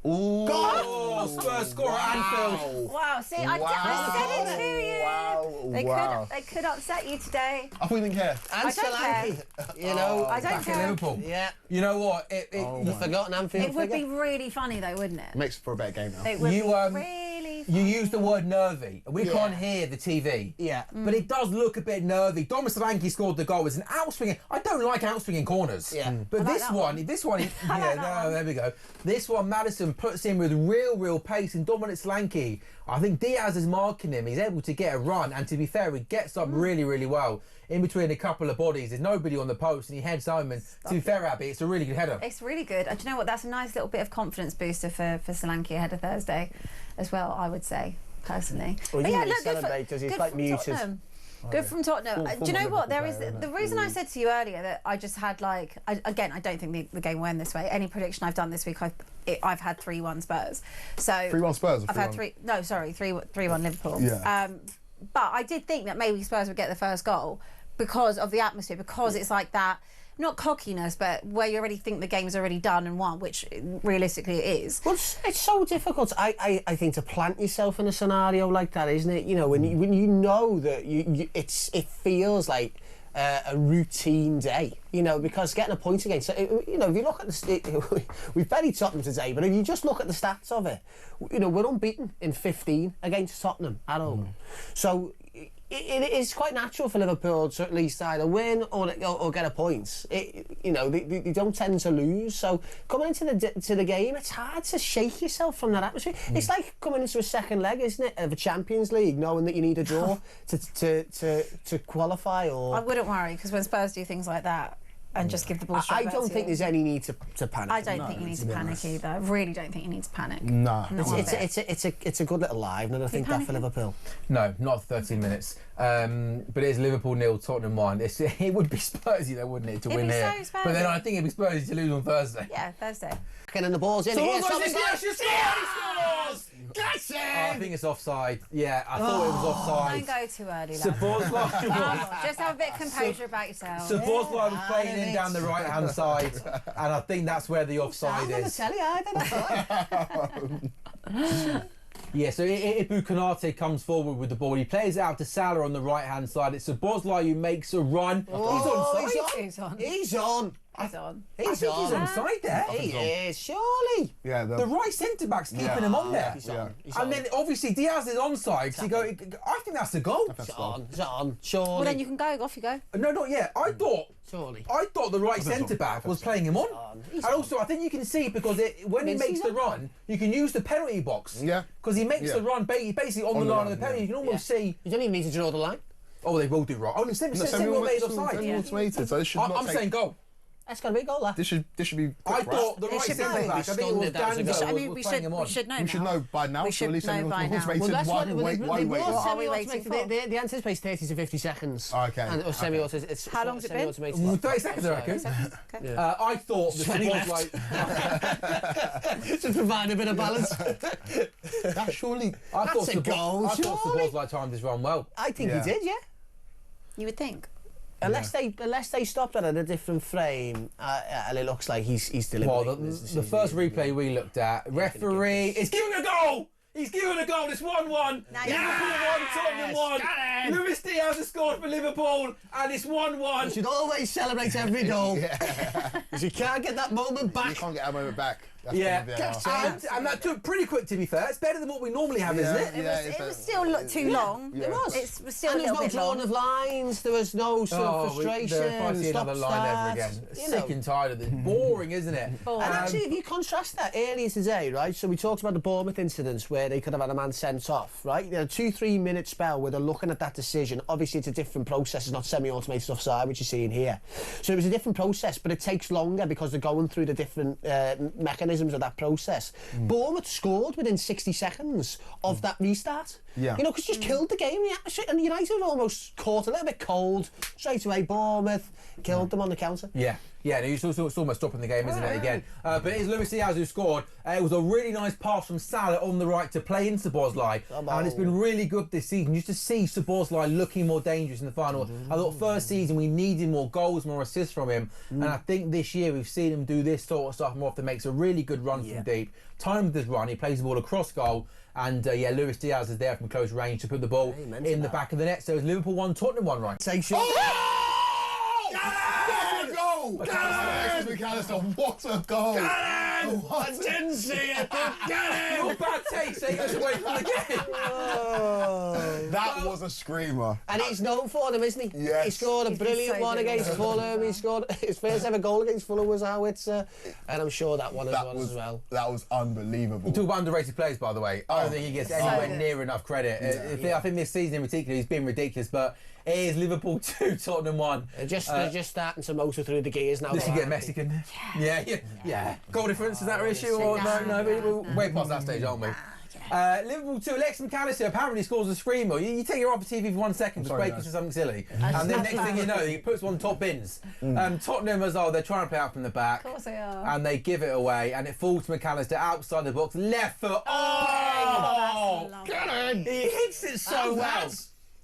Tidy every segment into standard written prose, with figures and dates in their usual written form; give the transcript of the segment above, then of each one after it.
Ooh. Oh, Spurs score at Anfield. Wow, see, I said it to you. They could upset you today. I thought you didn't care. I don't care. You know, I don't Back care. at Liverpool. Yeah. You know what? The forgotten Anfield It would be figure. really funny though, wouldn't it? Makes for a better game now. It would You, be really funny. You use the word nervy. We can't hear the TV. Yeah. But it does look a bit nervy. Domus Solanke scored the goal. It's an outswinging. I don't like outswinging corners. Yeah. But I like this that one, there we go. This one, Maddison puts in with real pace, and Dominic Solanke, I think Diaz is marking him. He's able to get a run, and to be fair, he gets up really well in between a couple of bodies. There's nobody on the post, and he heads home. And to be fair, Abby, it's a really good header. It's really good. Do you know what? That's a nice little bit of confidence booster for Solanke ahead of Thursday, as well. I would say personally. Well, But he yeah, really look, celebrate because he's like muted. Tottenham. Good from Tottenham. Do you know what? There is the reason I said to you earlier that I just had like I don't think the game will end this way. Any prediction I've done this week, I've had 3-1 Spurs. So 3-1 Spurs. Or I've had 3-1 Liverpool. Yeah. But I did think that maybe Spurs would get the first goal because of the atmosphere, because it's like that. Not cockiness, but where you already think the game's already done and won, which realistically it is. Well, it's so difficult, I think, to plant yourself in a scenario like that, isn't it? You know, when you know that it feels like a routine day, you know, because getting a point against, you know, if you look at we've buried Tottenham today, but if you just look at the stats of it, you know, we're unbeaten in 15 against Tottenham at home. So it is quite natural for Liverpool to at least either win or get a point. You know, they don't tend to lose. So coming into the game, it's hard to shake yourself from that atmosphere. It's like coming into a second leg, isn't it, of a Champions League, knowing that you need a draw to qualify. Or I wouldn't worry, because when Spurs do things like that and just give the ball straight I back don't to think you. there's any need to panic. I don't think you need to panic either. I really don't think you need to panic. Nah. It's a good little live, and I think that for Liverpool. No, not 13 minutes. But it's Liverpool 0, Tottenham 1. It would be Spursy though, wouldn't it, to win be here? so Spursy. But then I think it'd be Spursy to lose on Thursday. Yeah, Thursday. And the ball's in. Here's Thomas scores! Gets it! I think it's offside. Yeah, I thought it was offside. Don't go too early, lads. Szoboszlai Just have a bit of composure about yourself. Szoboszlai was playing in down the right-hand side, and I think that's where the offside is. Yeah, so Ibu Konate comes forward with the ball. He plays it out to Salah on the right-hand side. It's Szoboszlai who makes a run. He's on. He's on. I think he's onside there. He is, surely. Yeah, the right centre-back's keeping him on there. And then obviously Diaz is onside. So I think that's the goal. It's on, surely. Well, then you can go. Off you go. No, not yet. I thought the right centre-back was playing him on. And also, I think you can see, because when he makes the run, you can use the penalty box. Yeah. Because he makes the run basically on the line of the penalty. You can almost see. You don't even need to draw the line. Oh, they will do right. Oh, semi-automated offside. Automated, so this should not I'm saying goal. That's got to be a goal, lad. This should be. I thought the right centre-back. I think it was Danzo was playing him on. We should know now. We should know by now. We should know by now. Well, that's what why wait? What are we waiting for? The anticipates 30 to 50 seconds. Okay. And semi-automated. How long's it been? 30 seconds, I reckon. I thought the was like to provide a bit of balance. That surely. I thought a goal. I thought the was like timed his run well. I think he did, yeah. You would think. Unless they stopped it at a different frame, and it looks like he's delivering. Well, the first replay we looked at, referee is giving a goal. He's given a goal. It's 1-1. Liverpool 1, Tottenham 1. Luis Diaz has scored for Liverpool, and it's 1-1. You should always celebrate every goal. Because you can't get that moment back. You can't get that moment back. That's and that took pretty quick, to be fair. It's better than what we normally have, isn't it? It was still too long. It was. It was still and a there little was bit no long. drawing of lines. There was no sort of frustration. If I see another line ever again, sick and tired of this. Boring, isn't it? Boring. And actually, if you contrast that earlier today, right? So we talked about the Bournemouth incidents where they could have had a man sent off, right? You know, 2-3 minute spell where they're looking at that decision. Obviously, it's a different process. It's not semi-automated offside, which you're seeing here. So it was a different process, but it takes longer because they're going through the different mechanisms of that process. Bournemouth scored within 60 seconds of that restart. Yeah. You know, because just killed the game in the atmosphere, and United almost caught a little bit cold straight away. Bournemouth killed them on the counter. Yeah. Yeah, no, it's almost stopping the game, isn't it, again? But it is Luis Diaz who scored. It was a really nice pass from Salah on the right to play into Szoboszlai. And it's been really good this season just to see Szoboszlai looking more dangerous in the final. I thought first season we needed more goals, more assists from him. And I think this year we've seen him do this sort of stuff more often. Makes a really good run from deep. Timed this run, he plays the ball across goal. And Luis Diaz is there from close range to put the ball in the back of the net. So it's Liverpool 1, Tottenham 1, right? McAllister, what a goal! I didn't see it. Your bad taste takes us away from the game. That was a screamer. And he's known for them, isn't he? Yes. He scored a brilliant one against Fulham. He scored his first ever goal against Fulham was Howitzer, and I'm sure that one as well. That was unbelievable. You talk about underrated players, by the way. I don't think he gets anywhere near enough credit. I think this season in particular he's been ridiculous, but it is Liverpool 2, Tottenham 1. They're just starting to motor through the gears now. This could get messy, couldn't it? Yeah. Goal difference, is that our issue? Or no, we're way past that stage, aren't we? Liverpool 2, Alex McAllister apparently scores a screamer. You take your off the TV for 1 second to break into something silly. And then next thing you know, he puts one top bins. Tottenham as well, they're trying to play out from the back. Of course they are. And they give it away, and it falls to McAllister outside the box, left foot. Get in! He hits it so well.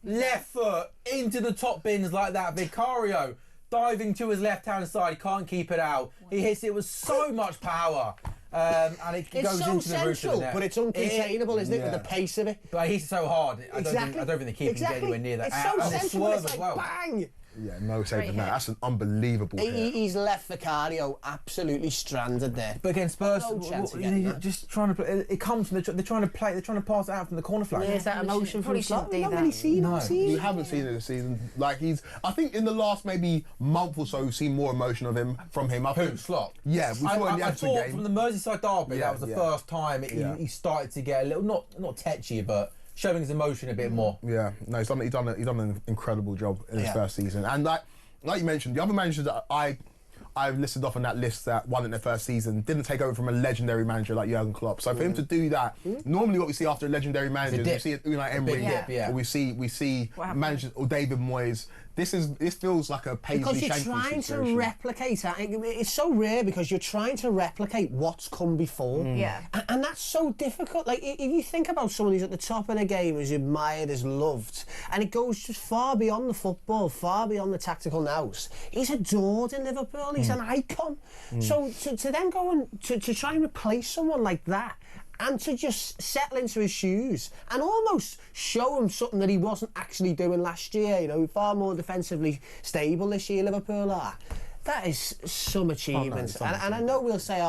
Left foot into the top bins like that. Vicario diving to his left-hand side, can't keep it out. He hits it with so much power. And it goes so into the roof of the net. but it's uncontainable, isn't it, with the pace of it? But he's so hard. I don't think the keeper can get anywhere near that. It's so and sensible, swerve it's as like well. bang! Yeah, no saving that. That's an unbelievable hit. He's left Vicario absolutely stranded there. But against Spurs, No chance of getting that. just trying to play. It comes from they're trying to pass it out from the corner flag. There's that emotion from Probably shouldn't Klopp. do We've not that. really seen No. You haven't seen it this season. Like I think in the last maybe month or so, we've seen more emotion from him. I Who? think, Slot? yeah, we saw it in the I Everton thought game. from the Merseyside derby, that was the first time he started to get a little, not tetchy, but showing his emotion a bit more. Yeah, no, he's done an incredible job in his first season. And like you mentioned, the other managers that I've listed off on that list that won in their first season didn't take over from a legendary manager like Jurgen Klopp. So for him to do that, normally what we see after a legendary manager, we see Unai Emery, or we see managers or David Moyes. This feels like a Paisley because you're trying to replicate that. It's so rare because you're trying to replicate what's come before. Yeah. And that's so difficult. Like, if you think about someone who's at the top of the game, who's admired, is loved, and it goes just far beyond the football, far beyond the tactical nous. He's adored in Liverpool. He's an icon. So to then go and to try and replace someone like that, and to just settle into his shoes and almost show him something that he wasn't actually doing last year. You know, far more defensively stable this year, Liverpool are. That is some achievement. And I know we'll say,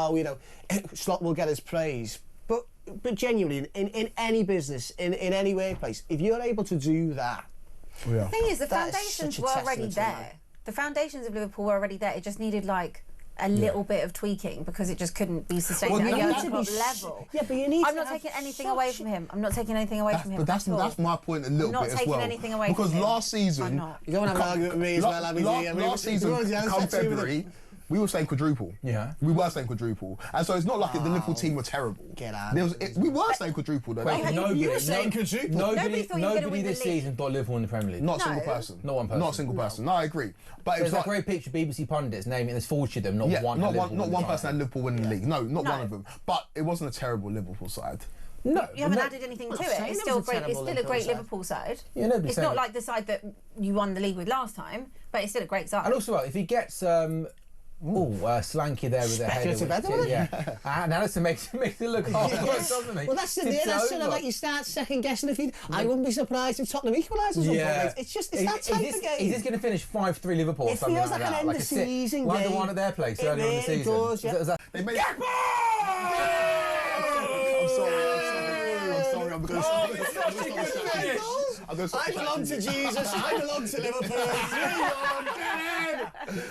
Slot will get his praise. But genuinely, in any business, in any workplace, if you're able to do that... The thing is, the that is foundations such a were already testament to him. there. The foundations of Liverpool were already there. It just needed, like, a little bit of tweaking because it just couldn't be sustained at a Jurgen Klopp level. Yeah, but you need I'm not taking anything away from him. I'm not taking anything away from him. But that's my point a little bit as well. I'm not taking anything away because from him. last season, I'm not. You don't have an argument with me as well, Abby. Last season, come February, we were saying quadruple. Yeah. We were saying quadruple. And so it's not like the Liverpool team were terrible. Get out. We were saying quadruple though. Nobody Nobody thought you were gonna win this the league. season thought Liverpool in the Premier League. Not a single person. Not one person. Not a single person. No, I agree. But it There's was that like, great picture of BBC pundits naming there's 40 of them, not one. not Liverpool one winning person the had Liverpool winning the league. No, not one of them. But it wasn't a terrible Liverpool side. No, You haven't added anything to not it. saying It's it still was a great. It's terrible still a great Liverpool Liverpool side. Yeah, nobody's It's saying not it. like the side that you won the league with last time, but it's still a great side. And also, if he gets Slanky there with the header. Speculative header, Yeah. And Alisson makes it look hard, doesn't he? Well, that's the thing. That's sort of like you start second guessing. I wouldn't be surprised if Tottenham equalises. Yeah. It's that type of game. Is this going to finish 5-3 Liverpool or It something feels like like an that? end of season like the game. one at their place It earlier in the really season. does, yeah. Is that- They made Gakpo! I'm sorry. Oh, it's such a good finish. I belong to Jesus. I belong to Liverpool.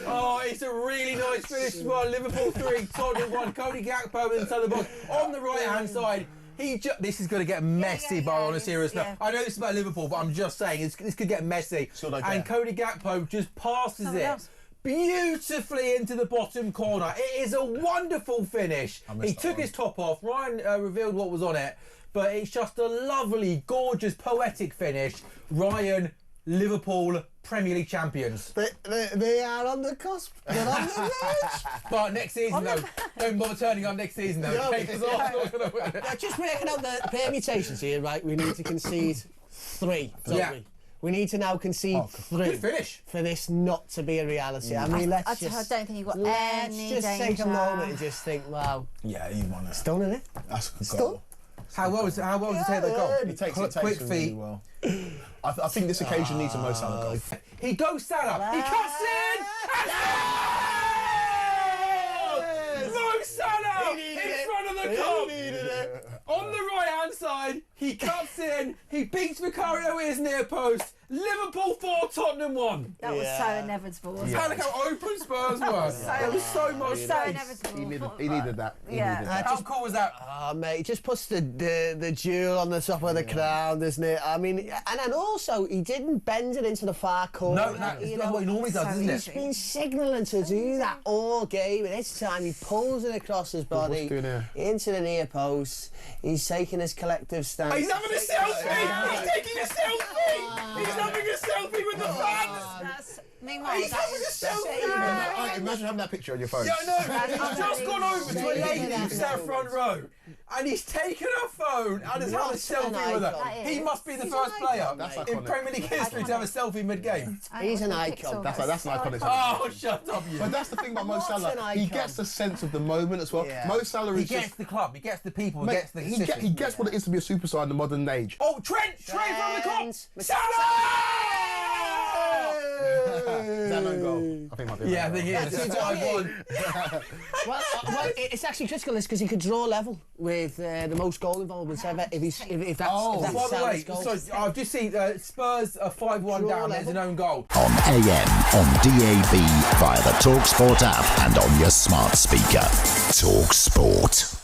Oh, it's a really nice finish as well. Liverpool 3, Tottenham 1. Cody Gakpo inside the box on the right-hand side. This is going to get messy, but on a serious note. I know this is about Liverpool, but I'm just saying this could get messy. Still don't And care. Cody Gakpo just passes Someone it else. beautifully into the bottom corner. It is a wonderful finish. He took his top off. Ryan revealed what was on it, but it's just a lovely, gorgeous, poetic finish. Ryan, Liverpool Premier League champions. They are on the cusp. They're on the edge. But next season, though, don't bother turning up next season, though. No, Because Arsenal's going to win it. Just working out the permutations here, right? We need to concede 3, don't we? We need to now concede 3 Good finish. for this not to be a reality. I mean, I don't think you've got any just danger. take a moment and just think, wow, Yeah, he won it. it's done, isn't it? That's a good Still? goal. How well did he take that goal? He takes Quick it feet. really well. I think this occasion needs a Mo Salah goal. He goes Salah. He cuts in. And Mo Salah in front of the goal. On the right-hand side, he cuts in. He beats Vicario at his near post. Liverpool 4, Tottenham 1. That was so inevitable. Wasn't How look how open Spurs were. There was so much it? So space. inevitable. He needed that. He Yeah. needed that. How cool was that? Oh, mate, it just puts the jewel on the top of the crown, doesn't it? I mean, and then also, he didn't bend it into the far corner. No, that's not what he normally does, isn't He's it? been signalling to do that all game, and this time he pulls it across his body he doing here? into the near post. He's taking his collective stance. He's having a selfie! He's taking a selfie! He's having a selfie with the fans! That's meanwhile. He's that having a is selfie! Imagine having that picture on your phone. Yeah, I know. He's just gone over to a lady who sat front row, and he's taken her phone and has had a What an selfie with her. icon. He must be the first player That's in iconic. Premier League history to have a selfie mid-game. He's an icon. That's an iconic. Oh, shut up, you! But that's the thing about Mo What an Salah. He icon. gets the sense of the moment as well. Yeah. Mo Salah He is gets just. the club, he gets the people, he Mate, gets the he decision. gets what it is to be a superstar in the modern age. Oh, Trent straight from the cop! Trent. Salah! Is that no goal? I think it might be. Yeah, I think it is. It's 5-1. Well, it's actually critical because he could draw level with the most goal involvements ever if that's By the Salah's way, goal. so I've just seen Spurs are 5-1 Draw down. There's level. an own goal. On AM, on DAB, via the talkSPORT app and on your smart speaker. talkSPORT.